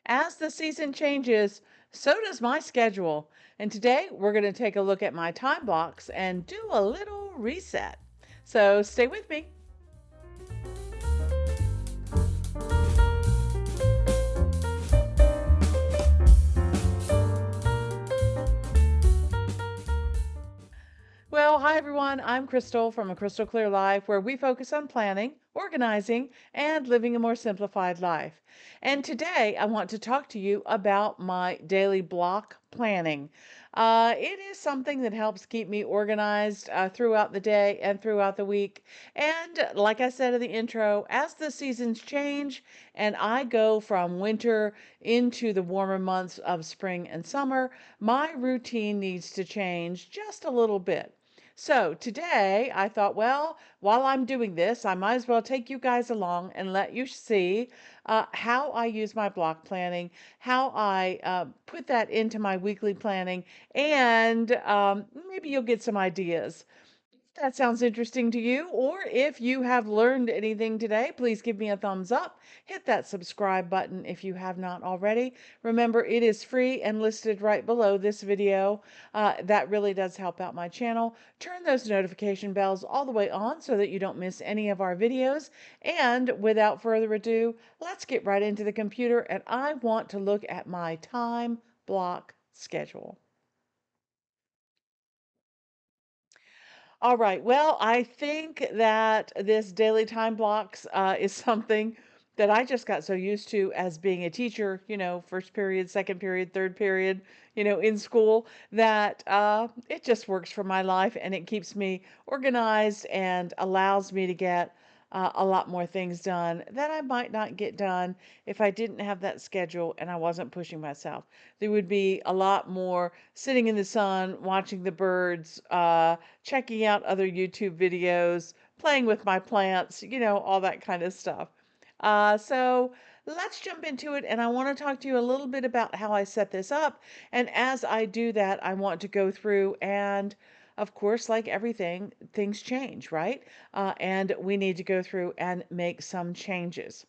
As the season changes, so does my schedule. And today we're going to take a look at my time blocks and do a little reset. So stay with me. Well, hi everyone. I'm Crystal from A Crystal Clear Life, where we focus on planning, organizing, and living a more simplified life. And today I want to talk to you about my daily block planning. It is something that helps keep me organized throughout the day and throughout the week. And like I said in the intro, as the seasons change and I go from winter into the warmer months of spring and summer, my routine needs to change just a little bit. So today I thought, well, while I'm doing this, I might as well take you guys along and let you see how I use my block planning, how I put that into my weekly planning, and maybe you'll get some ideas. That sounds interesting to you, or if you have learned anything today, please give me a thumbs up. Hit that subscribe button if you have not already. Remember, it is free and listed right below this video. That really does help out my channel. Turn those notification bells all the way on so that you don't miss any of our videos. And without further ado, let's get right into the computer, and I want to look at my time block schedule. All right. Well, I think that this daily time blocks is something that I just got so used to as being a teacher, first period, second period, third period, in school, that it just works for my life and it keeps me organized and allows me to get a lot more things done that I might not get done if I didn't have that schedule and I wasn't pushing myself. There would be a lot more sitting in the sun, watching the birds, checking out other YouTube videos, playing with my plants, all that kind of stuff. So let's jump into it. And I want to talk to you a little bit about how I set this up. And as I do that, I want to go through and of course, like everything, things change, right? And we need to go through and make some changes.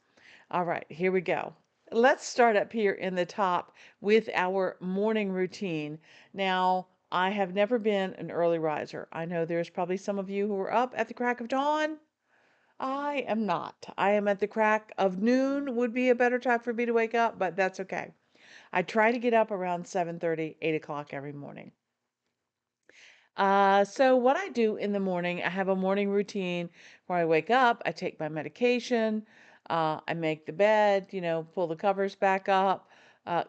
All right, here we go. Let's start up here in the top with our morning routine. Now, I have never been an early riser. I know there's probably some of you who are up at the crack of dawn. I am not. I am at the crack of noon would be a better time for me to wake up, but that's okay. I try to get up around 7:30, 8 o'clock every morning. So what I do in the morning, I have a morning routine where I wake up, I take my medication, I make the bed, pull the covers back up,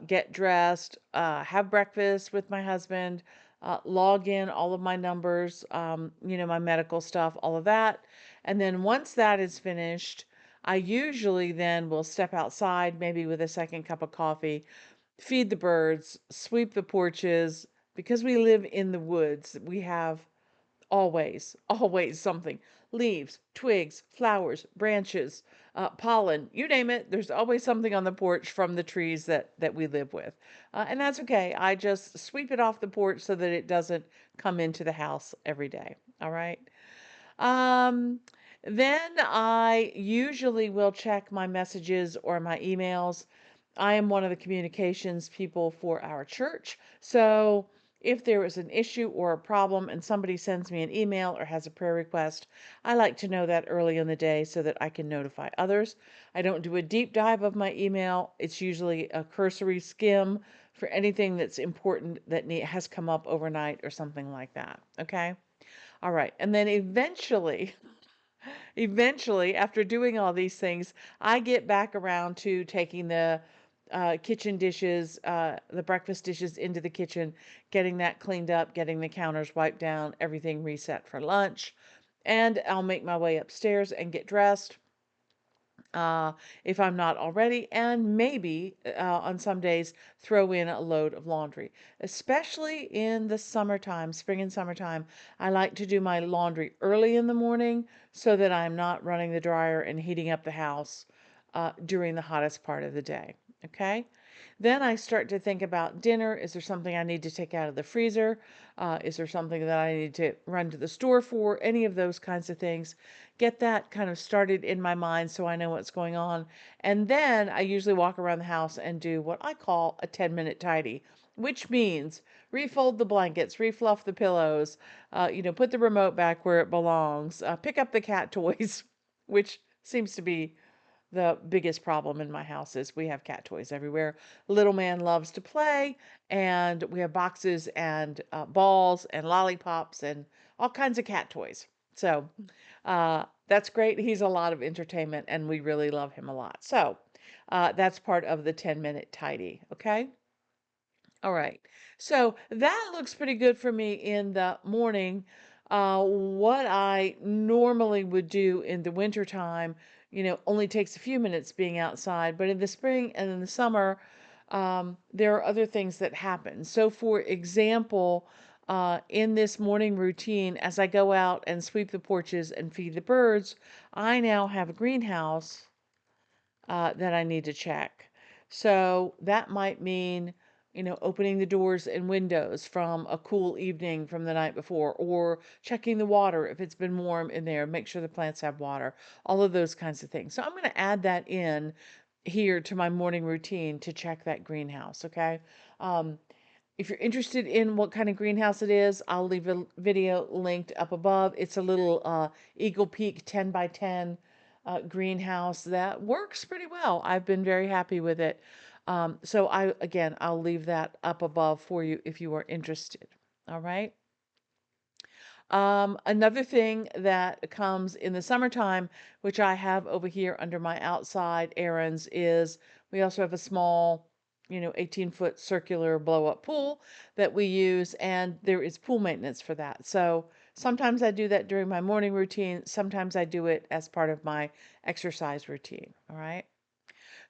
get dressed, have breakfast with my husband, log in all of my numbers, my medical stuff, all of that. And then once that is finished, I usually then will step outside, maybe with a second cup of coffee, feed the birds, sweep the porches. Because we live in the woods, we have always, always something. Leaves, twigs, flowers, branches, pollen, you name it. There's always something on the porch from the trees that we live with. And that's okay. I just sweep it off the porch so that it doesn't come into the house every day. All right. Um, then I usually will check my messages or my emails. I am one of the communications people for our church. So if there is an issue or a problem and somebody sends me an email or has a prayer request, I like to know that early in the day so that I can notify others. I don't do a deep dive of my email. It's usually a cursory skim for anything that's important that has come up overnight or something like that. Okay. All right. And then eventually, after doing all these things, I get back around to taking the kitchen dishes, the breakfast dishes into the kitchen, getting that cleaned up, getting the counters wiped down, everything reset for lunch. And I'll make my way upstairs and get dressed uh, if I'm not already, and maybe on some days throw in a load of laundry. Especially in the summertime, spring and summertime, I like to do my laundry early in the morning so that I'm not running the dryer and heating up the house during the hottest part of the day. Okay. Then I start to think about dinner. Is there something I need to take out of the freezer? Is there something that I need to run to the store for? Any of those kinds of things. Get that kind of started in my mind so I know what's going on. And then I usually walk around the house and do what I call a 10-minute tidy, which means refold the blankets, refluff the pillows, put the remote back where it belongs, pick up the cat toys, which seems to be the biggest problem in my house is we have cat toys everywhere. Little man loves to play, and we have boxes and balls and lollipops and all kinds of cat toys. So that's great. He's a lot of entertainment, and we really love him a lot. So that's part of the 10-minute tidy. Okay. All right. So that looks pretty good for me in the morning. What I normally would do in the wintertime, only takes a few minutes being outside, but in the spring and in the summer, there are other things that happen. So, for example, in this morning routine, as I go out and sweep the porches and feed the birds, I now have a greenhouse that I need to check. So that might mean, opening the doors and windows from a cool evening from the night before, or checking the water if it's been warm in there, make sure the plants have water, all of those kinds of things. So I'm going to add that in here to my morning routine to check that greenhouse. Okay. Um, if you're interested in what kind of greenhouse it is, I'll leave a video linked up above. It's a little Eagle Peak 10 by 10 greenhouse that works pretty well. I've been very happy with it. So I'll leave that up above for you if you are interested. All right. Another thing that comes in the summertime, which I have over here under my outside errands, is we also have a small, 18-foot circular blow up pool that we use, and there is pool maintenance for that. So sometimes I do that during my morning routine, sometimes I do it as part of my exercise routine. All right.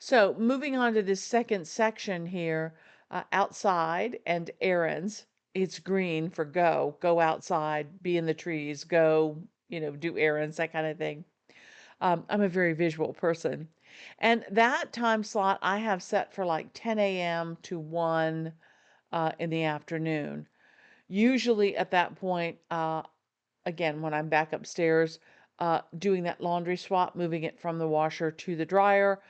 So moving on to this second section here, outside and errands. It's green for go, go outside, be in the trees, go, do errands, that kind of thing. I'm a very visual person. And that time slot I have set for like 10 a.m. to 1 in the afternoon. Usually at that point, again, when I'm back upstairs, doing that laundry swap, moving it from the washer to the dryer,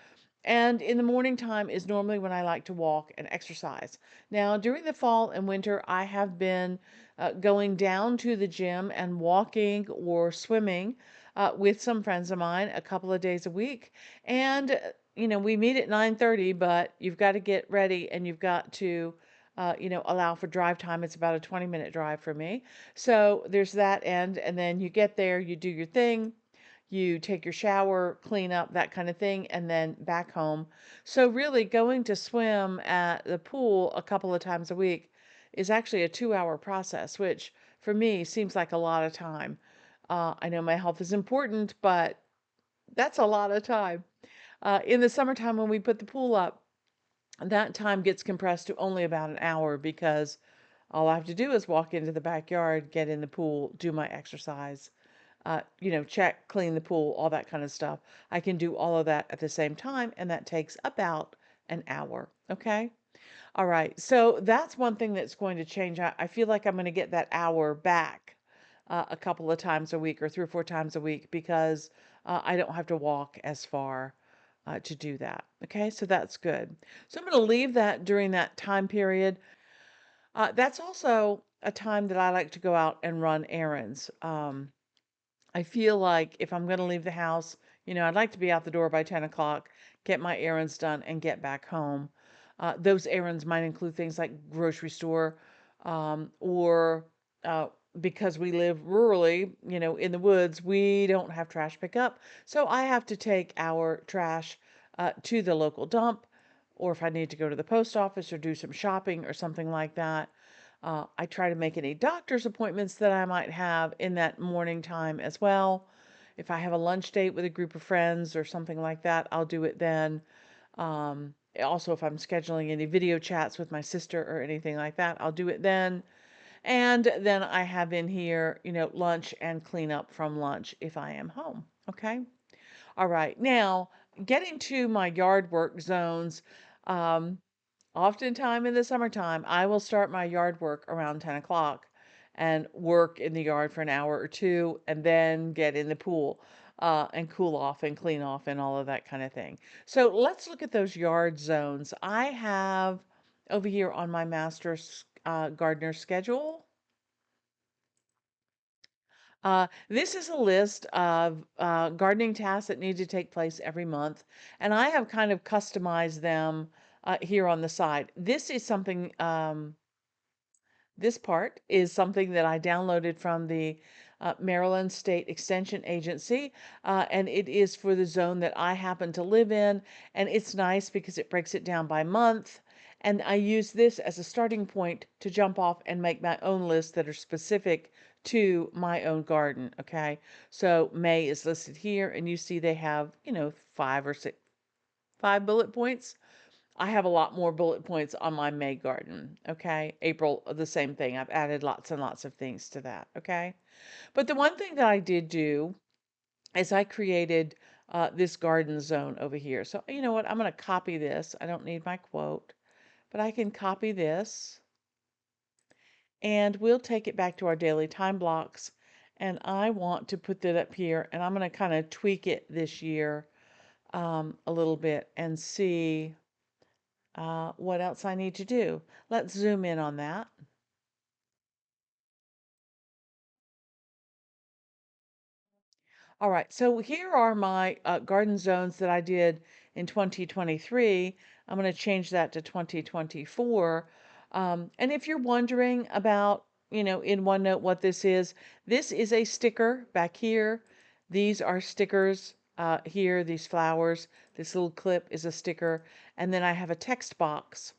and in the morning time is normally when I like to walk and exercise. Now, during the fall and winter, I have been going down to the gym and walking or swimming with some friends of mine a couple of days a week. And we meet at 9:30, but you've got to get ready and you've got to allow for drive time. It's about a 20-minute drive for me. So there's that end, and then you get there, you do your thing, you take your shower, clean up, that kind of thing, and then back home. So, really, going to swim at the pool a couple of times a week is actually a 2 hour process, which for me seems like a lot of time. I know my health is important, but that's a lot of time. In the summertime, when we put the pool up, that time gets compressed to only about an hour because all I have to do is walk into the backyard, get in the pool, do my exercise, check, clean the pool, all that kind of stuff. I can do all of that at the same time, and that takes about an hour. Okay. All right. So that's one thing that's going to change. I feel like I'm going to get that hour back a couple of times a week or 3 or 4 times a week because I don't have to walk as far to do that. Okay. So that's good. So I'm going to leave that during that time period. That's also a time that I like to go out and run errands. I feel like if I'm going to leave the house, I'd like to be out the door by 10 o'clock, get my errands done, and get back home. Those errands might include things like grocery store, or because we live rurally, in the woods, we don't have trash pickup. So I have to take our trash to the local dump, or if I need to go to the post office or do some shopping or something like that. I try to make any doctor's appointments that I might have in that morning time as well. If I have a lunch date with a group of friends or something like that, I'll do it then. Also, if I'm scheduling any video chats with my sister or anything like that, I'll do it then. And then I have in here, lunch and clean up from lunch if I am home. Okay. All right. Now, getting to my yard work zones, Um, Oftentimes in the summertime, I will start my yard work around 10 o'clock and work in the yard for an hour or two and then get in the pool and cool off and clean off and all of that kind of thing. So let's look at those yard zones. I have over here on my master's gardener schedule. This is a list of gardening tasks that need to take place every month, and I have kind of customized them here on the side. This part is something that I downloaded from the Maryland State Extension Agency, and it is for the zone that I happen to live in, and it's nice because it breaks it down by month. And I use this as a starting point to jump off and make my own lists that are specific to my own garden. Okay, so May is listed here, and you see they have, five or six, five bullet points. I have a lot more bullet points on my May garden. Okay, April, the same thing. I've added lots and lots of things to that. Okay, but the one thing that I did do is I created this garden zone over here. So, you know what? I'm going to copy this. I don't need my quote, but I can copy this and we'll take it back to our daily time blocks. And I want to put that up here and I'm going to kind of tweak it this year a little bit and see what else I need to do. Let's zoom in on that. All right, so here are my garden zones that I did in 2023. I'm going to change that to 2024. And if you're wondering about, in OneNote what this is a sticker back here. These are stickers here, these flowers. This little clip is a sticker. And then I have a text box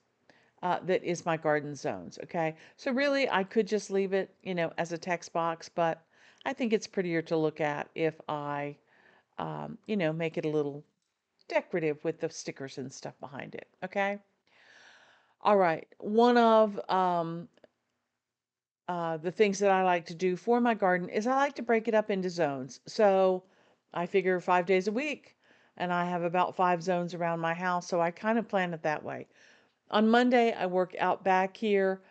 that is my garden zones. Okay, so really I could just leave it, as a text box, but I think it's prettier to look at if I, make it a little decorative with the stickers and stuff behind it. Okay. All right. One of the things that I like to do for my garden is I like to break it up into zones. So I figure 5 days a week, and I have about 5 zones around my house. So I kind of plan it that way. On Monday, I work out back here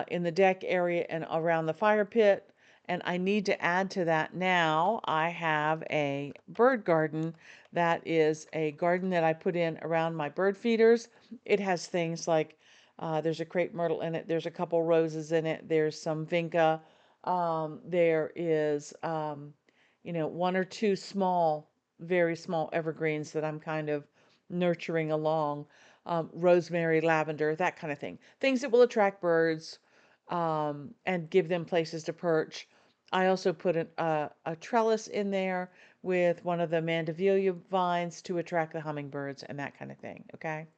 in the deck area and around the fire pit. And I need to add to that now, I have a bird garden that is a garden that I put in around my bird feeders. It has things like there's a crepe myrtle in it, there's a couple roses in it, there's some vinca, there is, one or two small, very small evergreens that I'm kind of nurturing along, rosemary, lavender, that kind of thing. Things that will attract birds and give them places to perch. I also put a trellis in there with one of the mandevilla vines to attract the hummingbirds and that kind of thing. Okay.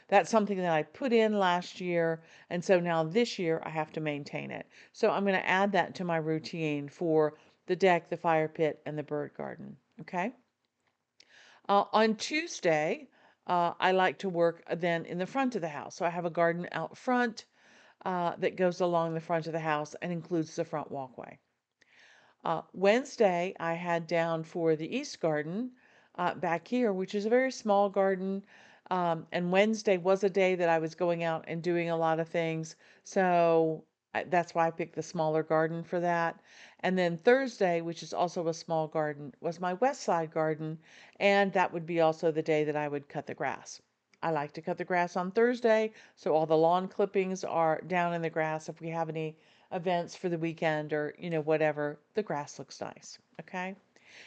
That's something that I put in last year. And so now this year I have to maintain it. So I'm going to add that to my routine for the deck, the fire pit, and the bird garden. Okay. On Tuesday, I like to work then in the front of the house. So I have a garden out front that goes along the front of the house and includes the front walkway. Wednesday, I had down for the East Garden back here, which is a very small garden. And Wednesday was a day that I was going out and doing a lot of things. So that's why I picked the smaller garden for that. And then Thursday, which is also a small garden, was my West Side garden. And that would be also the day that I would cut the grass. I like to cut the grass on Thursday, so all the lawn clippings are down in the grass. If we have any events for the weekend or, whatever, the grass looks nice. Okay.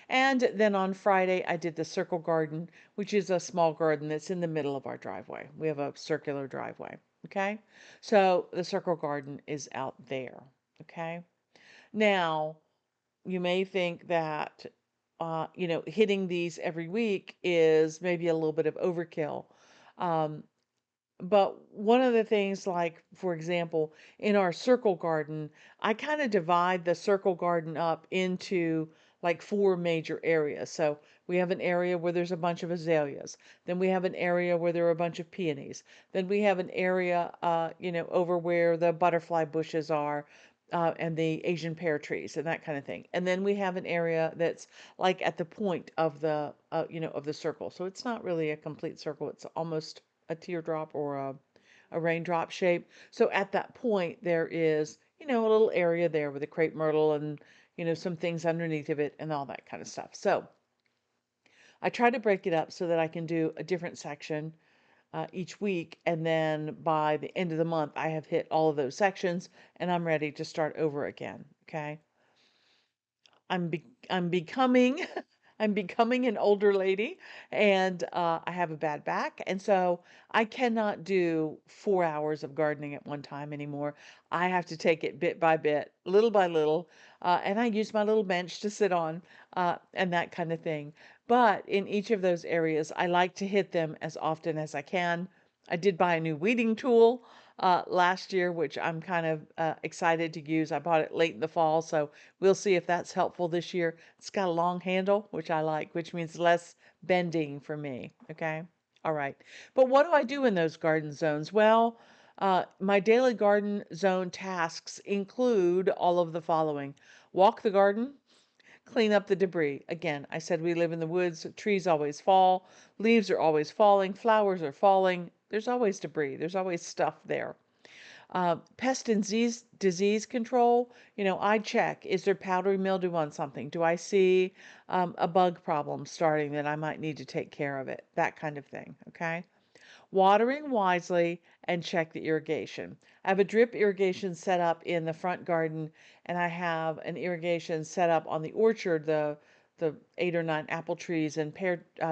And then on Friday, I did the circle garden, which is a small garden that's in the middle of our driveway. We have a circular driveway. Okay. So the circle garden is out there. Okay. Now, you may think that, hitting these every week is maybe a little bit of overkill. Um, but one of the things, like, for example, in our circle garden, I kind of divide the circle garden up into like 4 major areas. So we have an area where there's a bunch of azaleas. Then we have an area where there are a bunch of peonies. Then we have an area, over where the butterfly bushes are. And the Asian pear trees and that kind of thing. And then we have an area that's like at the point of the, of the circle. So it's not really a complete circle. It's almost a teardrop or a raindrop shape. So at that point, there is, a little area there with a crepe myrtle and, some things underneath of it and all that kind of stuff. So I try to break it up so that I can do a different section each week. And then by the end of the month, I have hit all of those sections and I'm ready to start over again. Okay. I'm becoming I'm becoming an older lady, and I have a bad back, and so I cannot do 4 hours of gardening at one time anymore. I have to take it bit by bit, little by little, and I use my little bench to sit on, and that kind of thing. But in each of those areas, I like to hit them as often as I can. I did buy a new weeding tool last year, which I'm kind of excited to use. I bought it late in the fall, so we'll see if that's helpful this year. It's got a long handle, which I like, which means less bending for me. Okay. All right. But what do I do in those garden zones? Well, my daily garden zone tasks include all of the following: walk the garden, clean up the debris. Again, I said we live in the woods, trees always fall, leaves are always falling, flowers are falling. There's always debris, there's always stuff there. Pest and disease control, I check, is there powdery mildew on something? Do I see a bug problem starting that I might need to take care of it? That kind of thing, okay? Watering wisely and check the irrigation. I have a drip irrigation set up in the front garden, and I have an irrigation set up on the orchard, the 8 or 9 apple trees and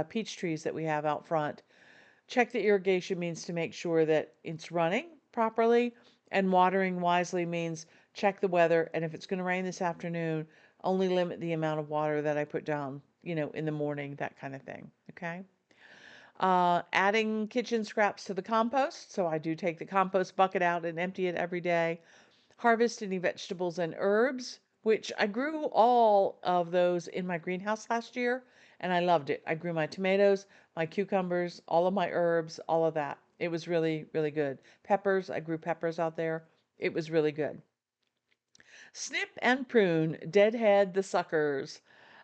peach trees that we have out front. Check the irrigation means to make sure that it's running properly, and watering wisely means check the weather, and if it's going to rain this afternoon, only limit the amount of water that I put down, in the morning, that kind of thing. Okay. Adding kitchen scraps to the compost. So I do take the compost bucket out and empty it every day. Harvest any vegetables and herbs, which I grew all of those in my greenhouse last year, and I loved it. I grew my tomatoes, my cucumbers, all of my herbs, all of that. It was really, really good. Peppers, I grew peppers out there. It was really good. Snip and prune, deadhead the suckers.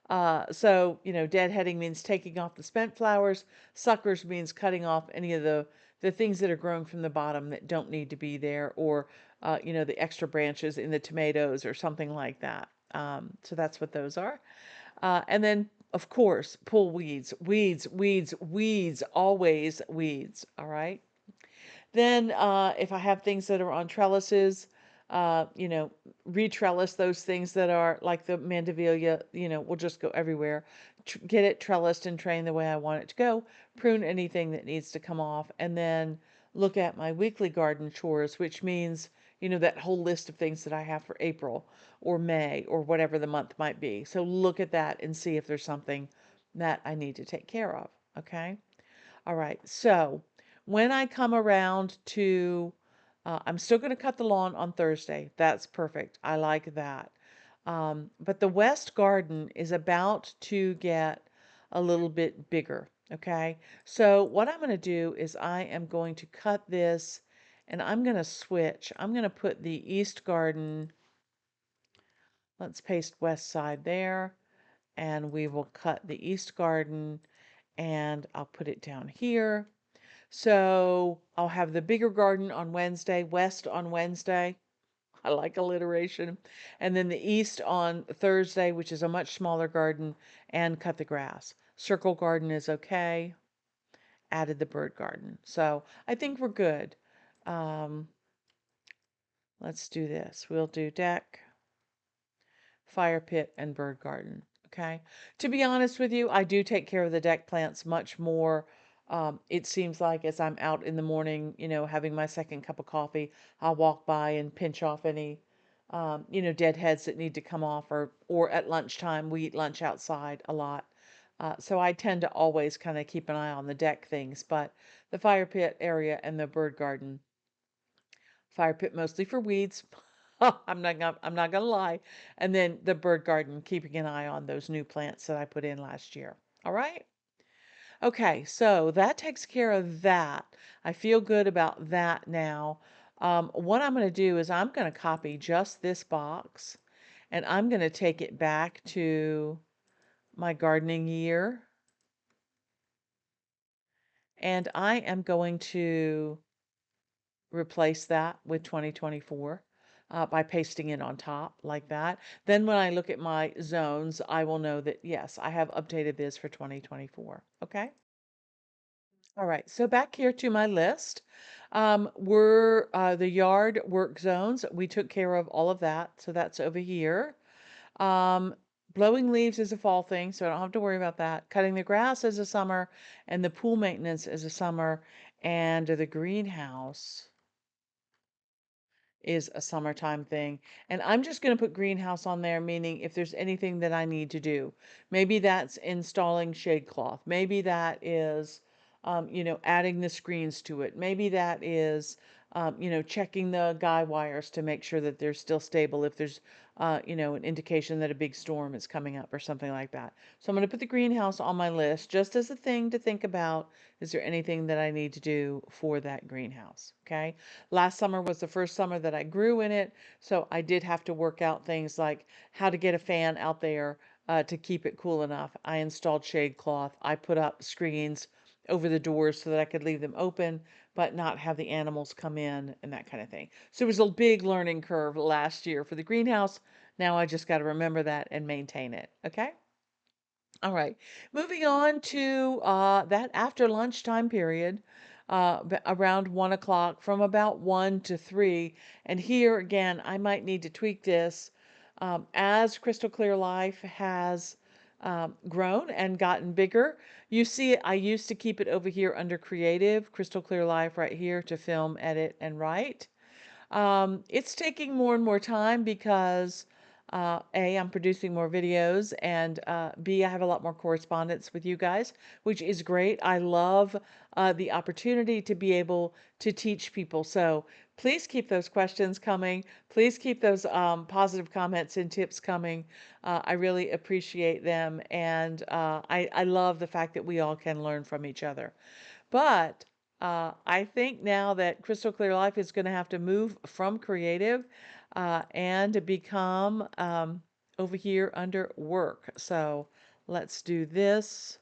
So, deadheading means taking off the spent flowers. Suckers means cutting off any of the things that are growing from the bottom that don't need to be there, or, the extra branches in the tomatoes or something like that. So that's what those are. And then, of course, pull weeds, weeds, weeds, weeds, always weeds. All right. Then, if I have things that are on trellises, uh, you know, retrellis those things that are like the mandevillia, will just go everywhere. Get it trellised and trained the way I want it to go. Prune anything that needs to come off, and then look at my weekly garden chores, which means, that whole list of things that I have for April or May or whatever the month might be. So look at that and see if there's something that I need to take care of. Okay. All right, so when I come around to, I'm still going to cut the lawn on Thursday. That's perfect. I like that. But the West Garden is about to get a little bit bigger. Okay, so what I'm going to do is I am going to cut this and I'm going to switch. I'm going to put the East Garden, let's paste West side there, and we will cut the East Garden and I'll put it down here. So I'll have the bigger garden on Wednesday, west on Wednesday. I like alliteration. And then the east on Thursday, which is a much smaller garden, and cut the grass. Circle garden is okay. Added the bird garden. So I think we're good. Um, let's do this. We'll do deck, fire pit, and bird garden. Okay. To be honest with you, I do take care of the deck plants much more. It seems like as I'm out in the morning, having my second cup of coffee, I'll walk by and pinch off any, dead heads that need to come off, or at lunchtime, we eat lunch outside a lot. So I tend to always kind of keep an eye on the deck things, but the fire pit area and the bird garden, fire pit mostly for weeds. I'm not gonna lie. And then the bird garden, keeping an eye on those new plants that I put in last year. All right. Okay, so that takes care of that. I feel good about that now. What I'm going to do is I'm going to copy just this box and I'm going to take it back to my gardening year. And I am going to replace that with 2024 by pasting it on top like that. Then when I look at my zones, I will know that yes, I have updated this for 2024. Okay. All right. So back here to my list, were the yard work zones. We took care of all of that. So that's over here. Um, Blowing leaves is a fall thing, so I don't have to worry about that. Cutting the grass is a summer, and the pool maintenance is a summer, and the greenhouse is a summertime thing. And I'm just going to put greenhouse on there, meaning if there's anything that I need to do. Maybe that's installing shade cloth. Maybe that is, adding the screens to it. Maybe that is, checking the guy wires to make sure that they're still stable if there's, an indication that a big storm is coming up or something like that. So I'm going to put the greenhouse on my list just as a thing to think about. Is there anything that I need to do for that greenhouse? Okay. Last summer was the first summer that I grew in it, so I did have to work out things like how to get a fan out there to keep it cool enough. I installed shade cloth. I put up screens over the doors so that I could leave them open, but not have the animals come in and that kind of thing. So it was a big learning curve last year for the greenhouse. Now I just got to remember that and maintain it. Okay. All right, moving on to that after lunchtime period, around 1 o'clock, from about 1 to 3. And here again, I might need to tweak this as Crystal Clear Life has grown and gotten bigger. You see, I used to keep it over here under Creative, Crystal Clear Life right here to film, edit, and write. It's taking more and more time because A, I'm producing more videos, and B, I have a lot more correspondence with you guys, which is great. I love the opportunity to be able to teach people. So please keep those questions coming. Please keep those positive comments and tips coming. I really appreciate them, and I love the fact that we all can learn from each other. But I think now that Crystal Clear Life is going to have to move from creative and become over here under work. So let's do this.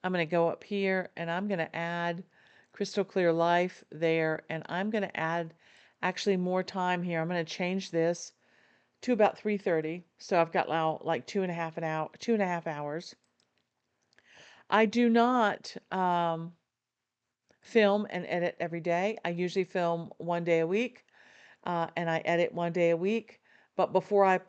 I'm going to go up here and I'm going to add Crystal Clear Life there. And I'm going to add actually more time here. I'm going to change this to about 3:30. So I've got now like 2.5 hours. I do not film and edit every day. I usually film 1 day a week, and I edit 1 day a week. But before I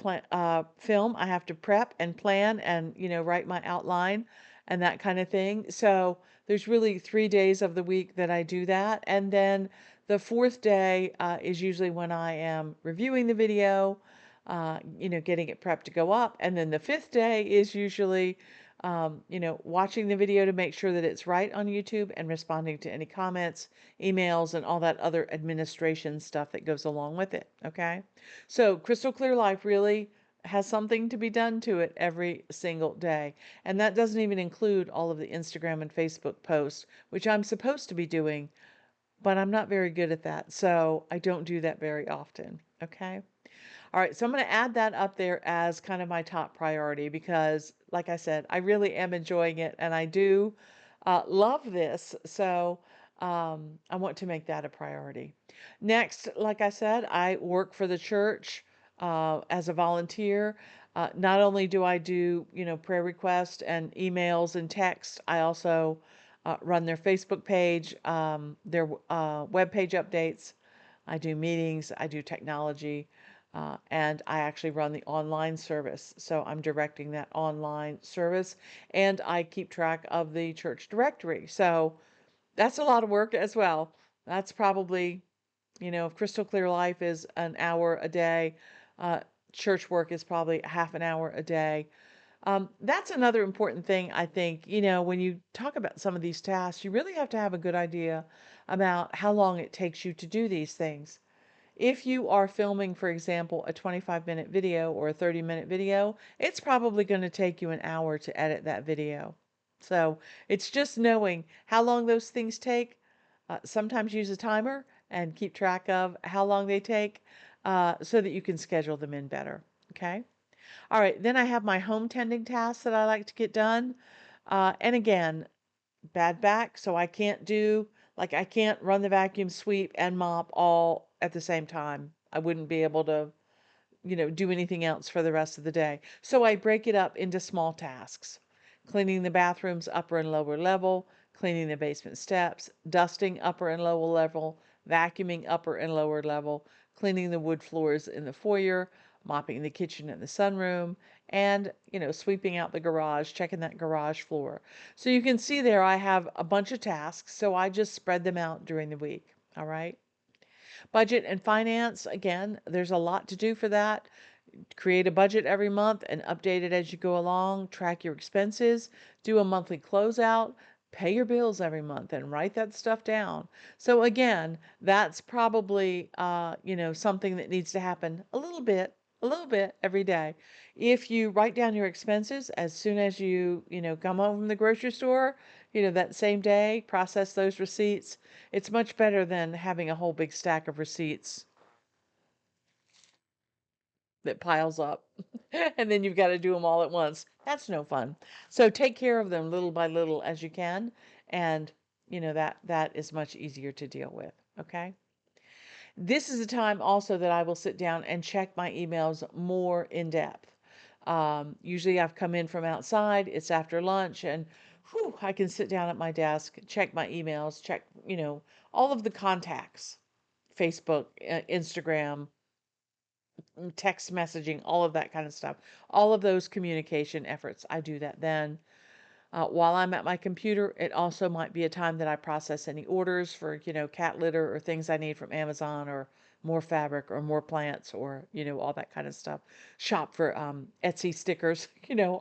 film, I have to prep and plan and write my outline and that kind of thing. So there's really 3 days of the week that I do that, and then the fourth day is usually when I am reviewing the video, getting it prepped to go up, and then the fifth day is usually watching the video to make sure that it's right on YouTube and responding to any comments, emails, and all that other administration stuff that goes along with it. Okay. So Crystal Clear Life really has something to be done to it every single day. And that doesn't even include all of the Instagram and Facebook posts, which I'm supposed to be doing, but I'm not very good at that. So I don't do that very often. Okay. All right, so I'm going to add that up there as kind of my top priority because, like I said, I really am enjoying it and I do love this. So I want to make that a priority. Next, like I said, I work for the church as a volunteer. Not only do I do, prayer requests and emails and text, I also run their Facebook page, their web page updates. I do meetings, I do technology. And I actually run the online service. So I'm directing that online service and I keep track of the church directory. So that's a lot of work as well. That's probably, if Crystal Clear Life is an hour a day, uh, church work is probably half an hour a day. That's another important thing, I think. When you talk about some of these tasks, you really have to have a good idea about how long it takes you to do these things. If you are filming, for example, a 25-minute video or a 30-minute video, it's probably going to take you an hour to edit that video. So it's just knowing how long those things take. Sometimes use a timer and keep track of how long they take so that you can schedule them in better. Okay. All right. Then I have my home tending tasks that I like to get done. And again, bad back, so I can't run the vacuum, sweep, and mop all at the same time. I wouldn't be able to, do anything else for the rest of the day. So I break it up into small tasks. Cleaning the bathrooms upper and lower level, cleaning the basement steps, dusting upper and lower level, vacuuming upper and lower level, cleaning the wood floors in the foyer, mopping the kitchen and the sunroom, and, sweeping out the garage, checking that garage floor. So you can see there I have a bunch of tasks, so I just spread them out during the week. All right. Budget and finance, again, there's a lot to do for that. Create a budget every month and update it as you go along. Track your expenses, do a monthly closeout, pay your bills every month and write that stuff down. So again, that's probably something that needs to happen a little bit every day. If you write down your expenses as soon as you come home from the grocery store, that same day, process those receipts. It's much better than having a whole big stack of receipts that piles up and then you've got to do them all at once. That's no fun. So take care of them little by little as you can, and that is much easier to deal with. Okay. This is a time also that I will sit down and check my emails more in depth. Usually I've come in from outside, it's after lunch, and whew, I can sit down at my desk, check my emails, check, all of the contacts, Facebook, Instagram, text messaging, all of that kind of stuff. All of those communication efforts, I do that then. While I'm at my computer, it also might be a time that I process any orders for, cat litter or things I need from Amazon or more fabric or more plants or, all that kind of stuff. Shop for Etsy stickers,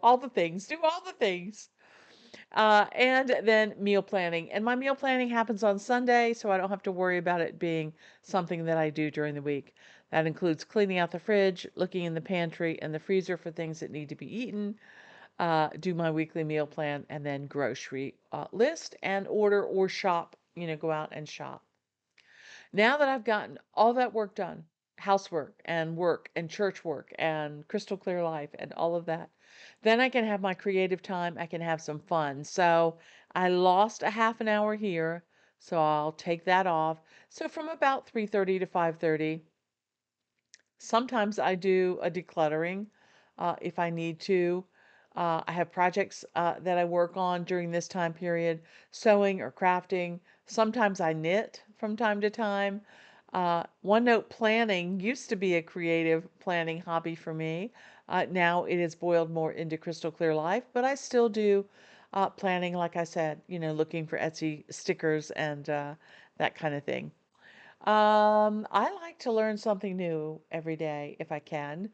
all the things, do all the things. And then meal planning. And my meal planning happens on Sunday, so I don't have to worry about it being something that I do during the week. That includes cleaning out the fridge, looking in the pantry and the freezer for things that need to be eaten, do my weekly meal plan, and then grocery list and order or shop, go out and shop. Now that I've gotten all that work done, housework and church work and crystal clear life and all of that, then I can have my creative time. I can have some fun. So I lost a half an hour here, so I'll take that off. So from about 3:30 to 5:30, sometimes I do a decluttering if I need to. I have projects that I work on during this time period, sewing or crafting. Sometimes I knit from time to time. OneNote planning used to be a creative planning hobby for me. Now it has boiled more into crystal clear life, but I still do planning, like I said, looking for Etsy stickers and that kind of thing. I like to learn something new every day if I can.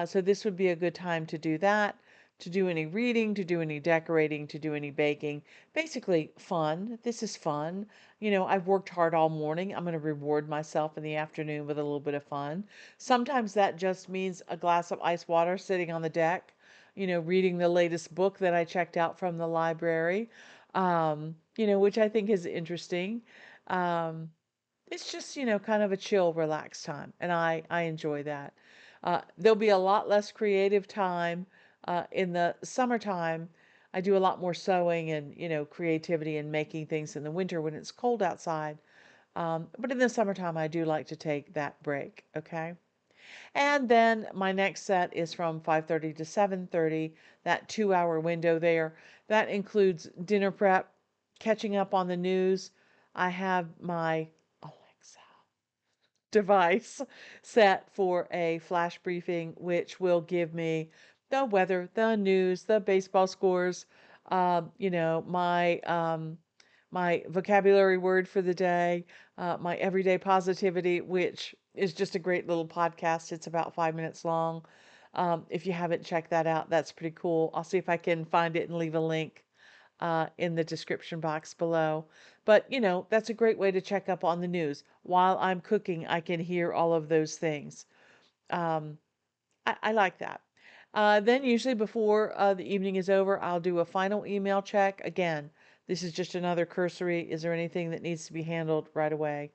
So this would be a good time to do that, to do any reading, to do any decorating, to do any baking. Basically, fun. This is fun. I've worked hard all morning. I'm going to reward myself in the afternoon with a little bit of fun. Sometimes that just means a glass of ice water sitting on the deck, reading the latest book that I checked out from the library, which I think is interesting. Um, it's just, kind of a chill, relaxed time, and I enjoy that. There'll be a lot less creative time in the summertime. I do a lot more sewing and, creativity and making things in the winter when it's cold outside. But in the summertime, I do like to take that break, okay? And then my next set is from 5:30 to 7:30, that 2-hour window there. That includes dinner prep, catching up on the news. I have my Alexa device set for a flash briefing, which will give me the weather, the news, the baseball scores, my vocabulary word for the day, my everyday positivity, which is just a great little podcast. It's about 5 minutes long. If you haven't checked that out, that's pretty cool. I'll see if I can find it and leave a link in the description box below. But, that's a great way to check up on the news. While I'm cooking, I can hear all of those things. Um, I like that. Then, usually before the evening is over, I'll do a final email check. Again, this is just another cursory. Is there anything that needs to be handled right away?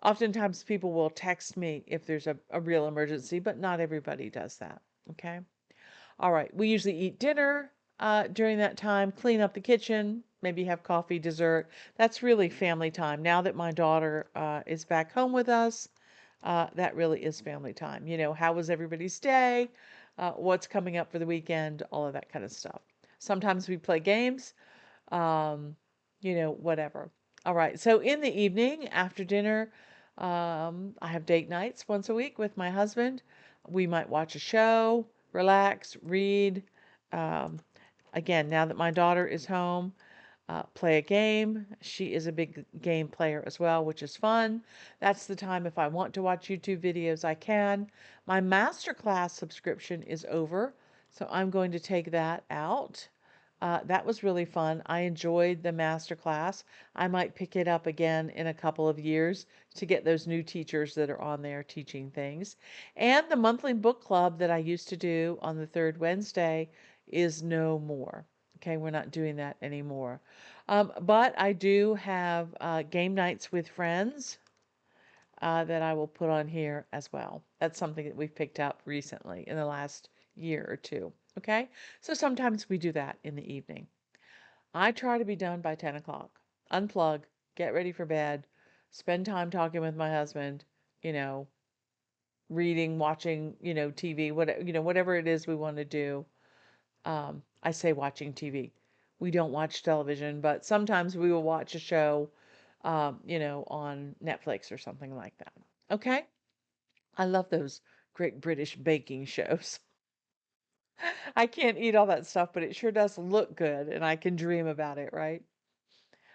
Oftentimes, people will text me if there's a real emergency, but not everybody does that. Okay. All right. We usually eat dinner. during that time, clean up the kitchen, maybe have coffee, dessert. That's really family time. Now that my daughter is back home with us, that really is family time. How was everybody's day? What's coming up for the weekend? All of that kind of stuff. Sometimes we play games, um, whatever. All right. So in the evening, after dinner, I have date nights once a week with my husband. We might watch a show, relax, read. Um, Again, now that my daughter is home, play a game. She is a big game player as well, which is fun. That's the time if I want to watch YouTube videos, I can. My masterclass subscription is over, so I'm going to take that out. That was really fun. I enjoyed the masterclass. I might pick it up again in a couple of years to get those new teachers that are on there teaching things. And the monthly book club that I used to do on the third Wednesday is no more. Okay, we're not doing that anymore. But I do have game nights with friends that I will put on here as well. That's something that we've picked up recently in the last year or two. Okay, so sometimes we do that in the evening. I try to be done by 10 o'clock. Unplug, get ready for bed, spend time talking with my husband, you know, reading, watching, TV, whatever it is we want to do. I say watching TV. We don't watch television, but sometimes we will watch a show, on Netflix or something like that. Okay? I love those great British baking shows. I can't eat all that stuff, but it sure does look good, and I can dream about it, right?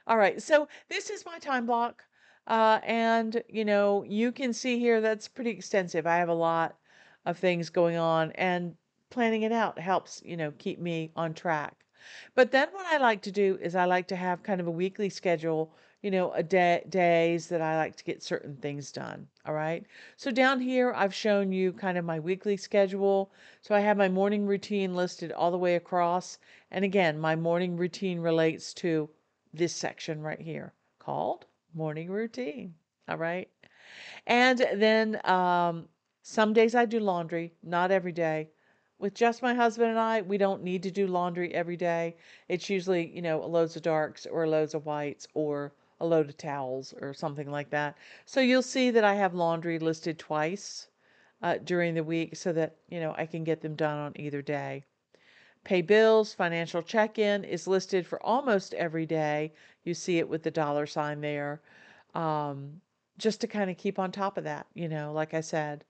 All right, so this is my time block. And you can see here that's pretty extensive. I have a lot of things going on, and planning it out helps, keep me on track. But then what I like to do is I like to have kind of a weekly schedule, a days that I like to get certain things done. All right. So down here, I've shown you kind of my weekly schedule. So I have my morning routine listed all the way across. And again, my morning routine relates to this section right here called morning routine. All right. And then some days I do laundry, not every day. With just my husband and I, we don't need to do laundry every day. It's usually, loads of darks or loads of whites or a load of towels or something like that. So you'll see that I have laundry listed twice during the week so that, I can get them done on either day. Pay bills, financial check-in is listed for almost every day. You see it with the dollar sign there. Um, just to kind of keep on top of that, like I said.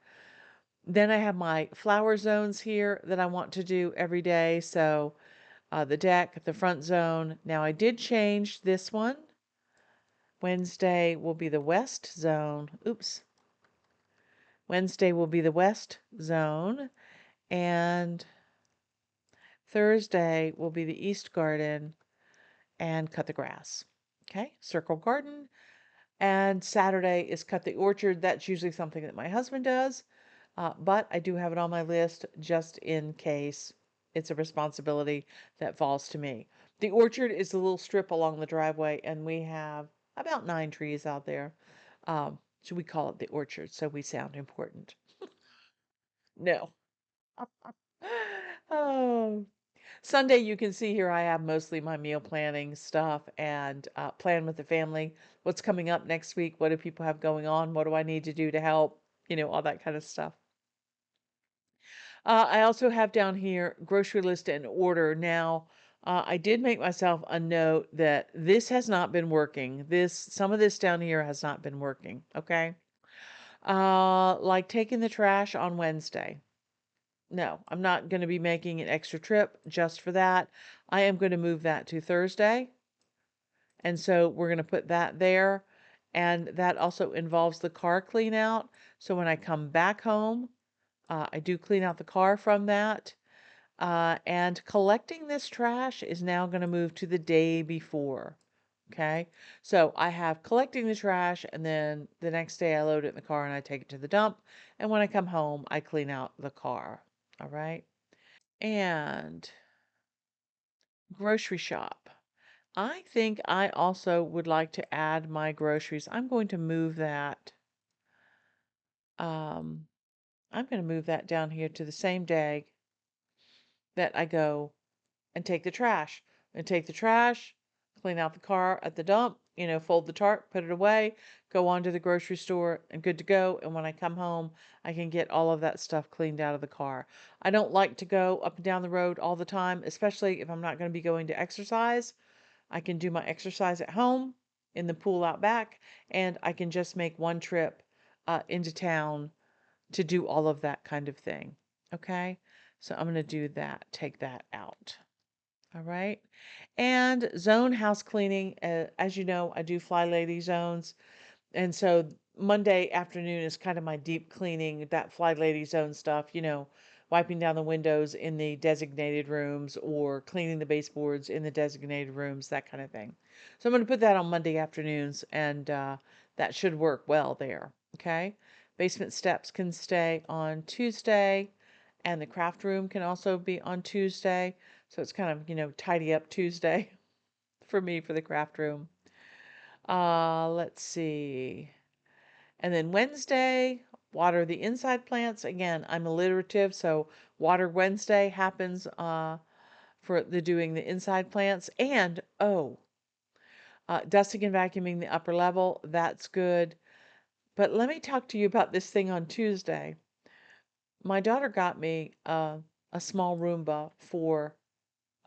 Then I have my flower zones here that I want to do every day. So the deck, the front zone. Now I did change this one. Wednesday will be the west zone. Oops. Wednesday will be the west zone. And Thursday will be the east garden and cut the grass. Okay, circle garden. And Saturday is cut the orchard. That's usually something that my husband does, but I do have it on my list just in case it's a responsibility that falls to me. The orchard is a little strip along the driveway, and we have about 9 trees out there. So we call it the orchard, so we sound important. No. Oh, Sunday, you can see here I have mostly my meal planning stuff and plan with the family. What's coming up next week? What do people have going on? What do I need to do to help? All that kind of stuff. I also have down here grocery list and order. Now, I did make myself a note that this has not been working. Some of this down here has not been working. Okay. Like taking the trash on Wednesday. No, I'm not going to be making an extra trip just for that. I am going to move that to Thursday. And so we're going to put that there. And that also involves the car clean out. So when I come back home, I do clean out the car from that. And collecting this trash is now going to move to the day before. Okay. So I have collecting the trash, and then the next day I load it in the car and I take it to the dump. And when I come home, I clean out the car. All right. And grocery shop. I think I also would like to add my groceries. I'm going to move that. Um, I'm going to move that down here to the same day that I go and take the trash. And take the trash, clean out the car at the dump, fold the tarp, put it away, go on to the grocery store, and good to go. And when I come home, I can get all of that stuff cleaned out of the car. I don't like to go up and down the road all the time, especially if I'm not going to be going to exercise. I can do my exercise at home in the pool out back, and I can just make one trip into town to do all of that kind of thing. Okay? So I'm going to do that, take that out. All right. And zone house cleaning. As you know, I do Fly Lady zones. And so Monday afternoon is kind of my deep cleaning, that Fly Lady zone stuff, wiping down the windows in the designated rooms or cleaning the baseboards in the designated rooms, that kind of thing. So I'm going to put that on Monday afternoons, and that should work well there. Okay. Basement steps can stay on Tuesday, and the craft room can also be on Tuesday. So it's kind of, tidy up Tuesday for me for the craft room. Let's see. And then Wednesday, water the inside plants. Again, I'm alliterative, so water Wednesday happens for the doing the inside plants. And dusting and vacuuming the upper level. That's good. But let me talk to you about this thing on Tuesday. My daughter got me a small Roomba for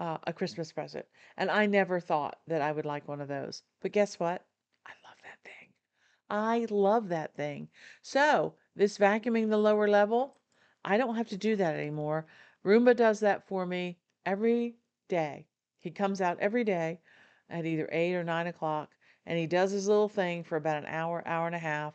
a Christmas present, and I never thought that I would like one of those. But guess what? I love that thing. I love that thing. So, this vacuuming the lower level, I don't have to do that anymore. Roomba does that for me every day. He comes out every day at either 8 or 9 o'clock, and he does his little thing for about an hour, hour and a half,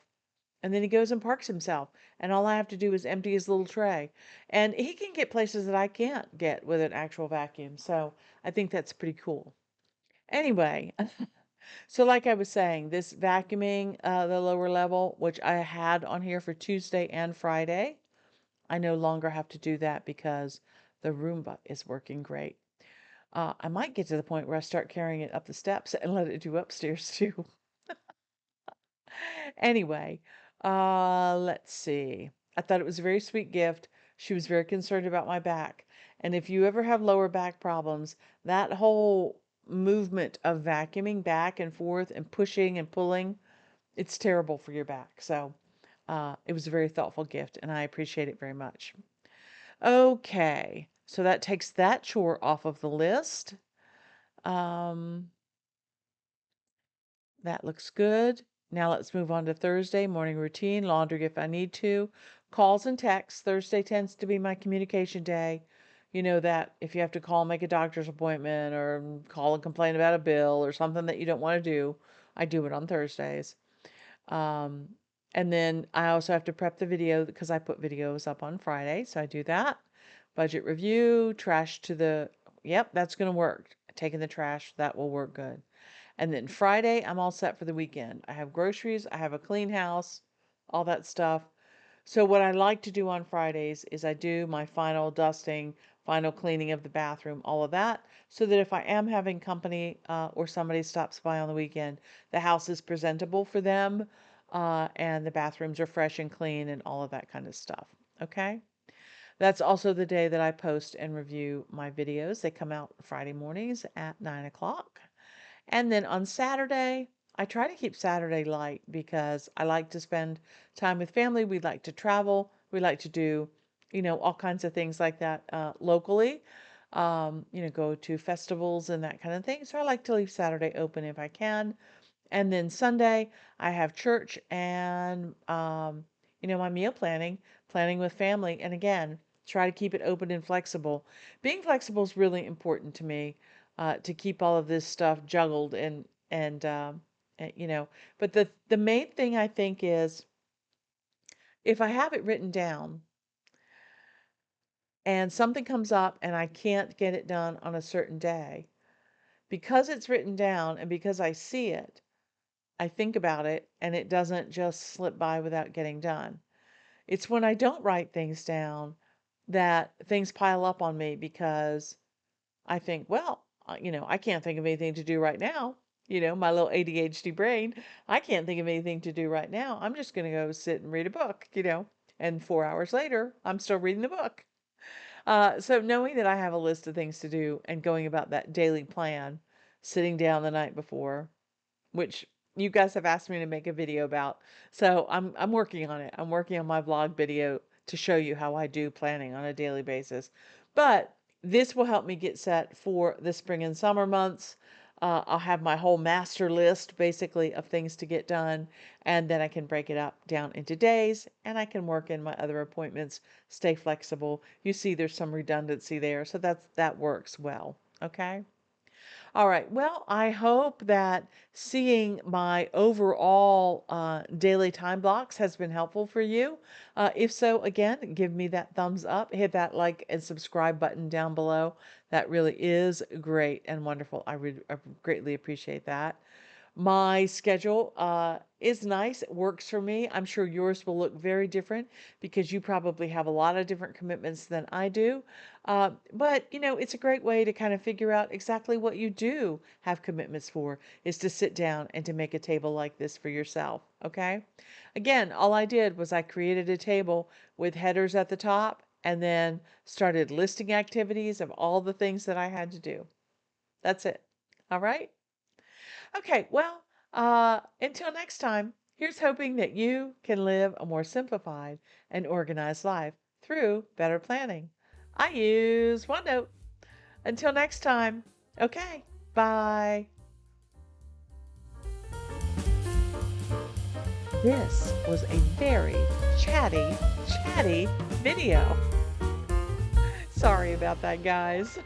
and then he goes and parks himself. And all I have to do is empty his little tray. And he can get places that I can't get with an actual vacuum. So I think that's pretty cool. Anyway, so like I was saying, this vacuuming the lower level, which I had on here for Tuesday and Friday, I no longer have to do that because the Roomba is working great. I might get to the point where I start carrying it up the steps and let it do upstairs too. Anyway, let's see. I thought it was a very sweet gift. She was very concerned about my back. And if you ever have lower back problems, that whole movement of vacuuming back and forth and pushing and pulling, it's terrible for your back. So it was a very thoughtful gift, and I appreciate it very much. Okay, so that takes that chore off of the list. Um, That looks good. Now let's move on to Thursday, morning routine, laundry if I need to, calls and texts. Thursday tends to be my communication day. You know that if you have to call, make a doctor's appointment, or call and complain about a bill or something that you don't want to do, I do it on Thursdays. Um, and then I also have to prep the video because I put videos up on Friday, so I do that. Budget review, trash to the, yep, that's going to work. Taking the trash, that will work good. And then Friday, I'm all set for the weekend. I have groceries, I have a clean house, all that stuff. So what I like to do on Fridays is I do my final dusting, final cleaning of the bathroom, all of that, so that if I am having company or somebody stops by on the weekend, the house is presentable for them and the bathrooms are fresh and clean and all of that kind of stuff. Okay? That's also the day that I post and review my videos. They come out Friday mornings at 9 o'clock. And then on Saturday, I try to keep Saturday light because I like to spend time with family. We like to travel. We like to do, all kinds of things like that locally. Go to festivals and that kind of thing. So I like to leave Saturday open if I can. And then Sunday, I have church and, my meal planning with family. And again, try to keep it open and flexible. Being flexible is really important to me to keep all of this stuff juggled and. But the main thing I think is if I have it written down and something comes up and I can't get it done on a certain day, because it's written down and because I see it, I think about it and it doesn't just slip by without getting done. It's when I don't write things down that things pile up on me because I think, well, I can't think of anything to do right now. My little ADHD brain, I can't think of anything to do right now. I'm just going to go sit and read a book. And 4 hours later, I'm still reading the book. So knowing that I have a list of things to do and going about that daily plan, sitting down the night before, which you guys have asked me to make a video about. So I'm working on it. I'm working on my vlog video to show you how I do planning on a daily basis. But this will help me get set for the spring and summer months. I'll have my whole master list basically of things to get done, and then I can break it up down into days and I can work in my other appointments, stay flexible. You see there's some redundancy there, so that works well. Okay? All right. Well, I hope that seeing my overall daily time blocks has been helpful for you. If so, again, give me that thumbs up, hit that like and subscribe button down below. That really is great and wonderful. I greatly appreciate that. My schedule is nice. It works for me. I'm sure yours will look very different because you probably have a lot of different commitments than I do. But, it's a great way to kind of figure out exactly what you do have commitments for, is to sit down and to make a table like this for yourself. Okay? Again, all I did was I created a table with headers at the top and then started listing activities of all the things that I had to do. That's it. All right? Okay, well, until next time, here's hoping that you can live a more simplified and organized life through better planning. I use OneNote. Until next time, okay, bye. This was a very chatty video. Sorry about that, guys.